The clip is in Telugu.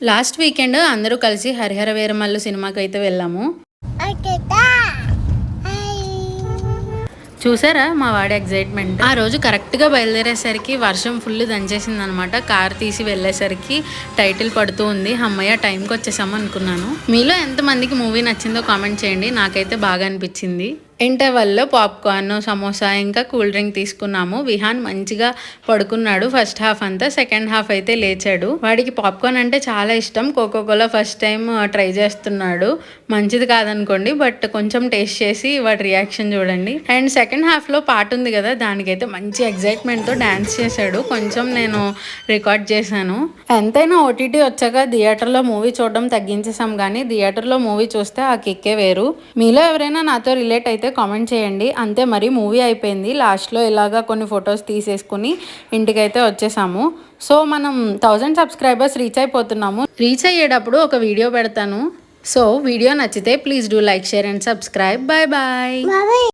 లాస్ట్ వీకెండ్ అందరూ కలిసి హరిహర వీరమల్లు సినిమాకి అయితే వెళ్ళాము. చూసారా మా వాడి ఎగ్జైట్మెంట్. ఆ రోజు కరెక్ట్గా బయలుదేరేసరికి వర్షం ఫుల్ దంచేసింది అనమాట. కార్ తీసి వెళ్ళేసరికి టైటిల్ పడుతూ ఉంది. అమ్మయ్య టైంకి వచ్చేసాము అనుకున్నాను. మీలో ఎంతమందికి మూవీ నచ్చిందో కామెంట్ చేయండి. నాకైతే బాగా అనిపించింది. ఇంటర్వెల్లో పాప్కార్న్, సమోసా ఇంకా కూల్ డ్రింక్ తీసుకున్నాము. విహాన్ మంచిగా పడుకున్నాడు ఫస్ట్ హాఫ్ అంతా. సెకండ్ హాఫ్ అయితే లేచాడు. వాడికి పాప్కార్న్ అంటే చాలా ఇష్టం. కోకోకోలా ఫస్ట్ టైం ట్రై చేస్తున్నాడు. మంచిది కాదనుకోండి, బట్ కొంచెం టేస్ట్ చేసి వాడి రియాక్షన్ చూడండి. అండ్ సెకండ్ హాఫ్లో పాట ఉంది కదా, దానికైతే మంచి ఎగ్జైట్మెంట్తో డ్యాన్స్ చేశాడు. కొంచెం నేను రికార్డ్ చేశాను. ఎంతైనా ఓటీటీ వచ్చాక థియేటర్లో మూవీ చూడడం తగ్గించేసాం, కానీ థియేటర్లో మూవీ చూస్తే ఆ కిక్కే వేరు. మీలో ఎవరైనా నాతో రిలేట్ అయితే కామెంట్ చేయండి. అంతే, మరి మూవీ అయిపోయింది. లాస్ట్లో ఇలాగా కొన్ని ఫొటోస్ తీసేసుకుని ఇంటికైతే వచ్చేసాము. సో మనం 1000 సబ్స్క్రైబర్స్ రీచ్ అయిపోతున్నాము. రీచ్ అయ్యేటప్పుడు ఒక వీడియో పెడతాను. సో వీడియో నచ్చితే please do like, share and subscribe. Bye bye.